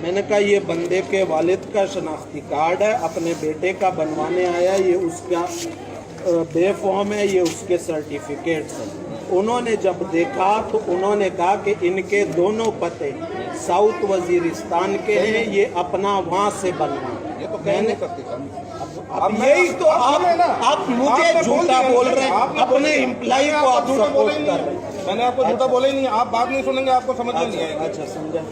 मैंने कहा ये बंदे के वालिद का शनाख्ती कार्ड है, अपने बेटे का बनवाने आया, ये उसका बेफॉर्म है, ये उसके सर्टिफिकेट्स हैं। उन्होंने जब देखा तो उन्होंने कहा कि इनके दोनों पते साउथ वजीरिस्तान के हैं, ये अपना वहाँ से बनवा। ये तो कह नहीं सकते। अब यही तो आप मुझे झूठा बोल रहे हैं, अपने एम्प्लॉय को आप सपोर्ट कर रहे हैं। मैंने आपको झूठा बोला ही नहीं, आप बात नहीं सुनेंगे, आपको समझ में नहीं आएगा। अच्छा समझा।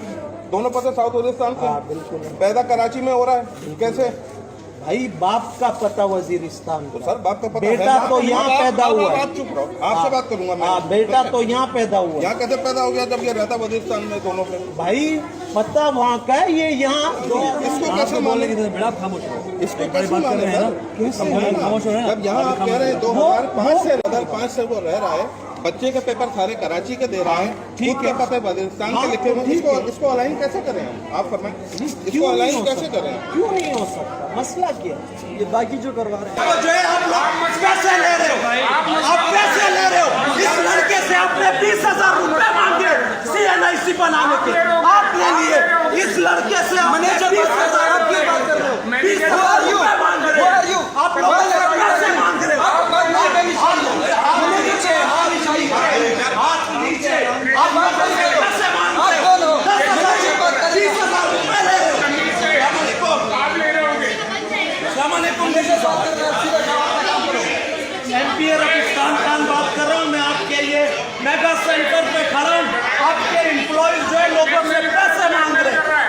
दोनों पते साउथ वजीरिस्तान से, बिल्कुल। पैदा कराची में हो रहा है, कैसे? भाई बाप का पता वजीरिस्तान तो सर बाप का पता बेटा है, तो यहाँ पैदा हुआ है। आप चुप रहो, आपसे बात करूंगा मैं। बेटा तो यहाँ पैदा हुआ। यहाँ कैसे पैदा हो गया जब ये रहता वजीरिस्तान में दोनों पे? भाई पता वहाँ का है, ये यहाँ इसको कैसे मानेंगे? खामोश हो, इसको कैसे माने सर? खामोश हो रहे हैं। जब यहाँ आप कह रहे हैं 2005 से वो रह रहा है, बच्चे के पेपर सारे कराची के दे रहा है, ठीक है, पता है वजीरिस्तान के लिखे हुए, इसको अलाइन कैसे करें हम? आप फरमाएं, इसको अलाइन कैसे करें? क्यों नहीं हो सकता? मसला क्या? ये बाकी जो करवा रहे हैं जो है आप लोग पैसे ले रहे हो, आप पैसे ले रहे हो। इस लड़के से आपने 20,000 रुपए मांगे CNIC बनाने के, आपने लिए। इस लड़के से आपने 20,000 रुपए मांग रहे हो, 20,000 रुपए मांग रहे हो, आप लोग पैसे मांग रहे हो। हाथ नीचे, आप पैसे मांग रहे हो, 10,000 20,000 रुपए ले रहे हो। MP रफीकान खान बात कर रहा हूँ मैं, आपके ये मेगा सेंटर पे खड़ा हूँ, आपके एम्प्लॉइज जो है लोगों से पैसे मांग रहे हैं।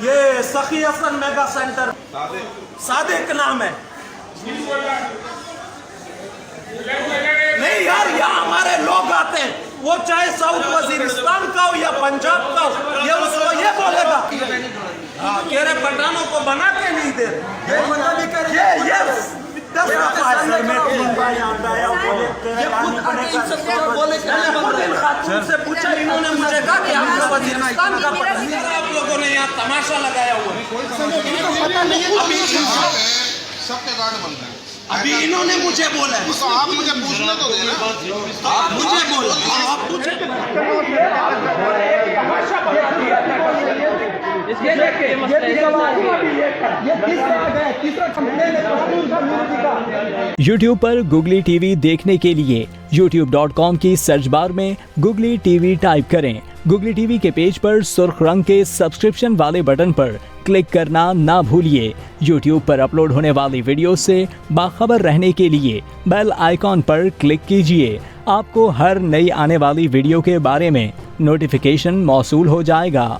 ये सखी हसन मेगा सेंटर, सादिक नाम है। नहीं यार, यहाँ हमारे लोग आते हैं, वो चाहे साउथ वजीरिस्तान का हो या पंजाब का हो, ये उसको ये बोलेगा कह रहे पठानों को बना के नहीं दे रहे। ये 10 दफा है सर, मैं 3 बार यहाँ पे आया हूँ। खातून से पूछा, इन्होंने मुझे कहा कि हमको वजीरिस्तान का पता नहीं। आप लोगों ने यहाँ तमाशा लगाया हुआ है, सबके कार्ड बनते हैं। अभी इन्होंने मुझे बोला है, तो आप मुझे पूछने तो देना। आप मुझे बोला, आप मुझे YouTube पर गुगली टीवी देखने के लिए youtube.com की सर्च बार में गुगली टीवी टाइप करें। गुगली टीवी के पेज पर सुर्ख रंग के सब्सक्रिप्शन वाले बटन पर क्लिक करना ना भूलिए। YouTube पर अपलोड होने वाली वीडियो से बाखबर रहने के लिए बेल आइकॉन पर क्लिक कीजिए। आपको हर नई आने वाली वीडियो के बारे में नोटिफिकेशन मौसूल हो जाएगा।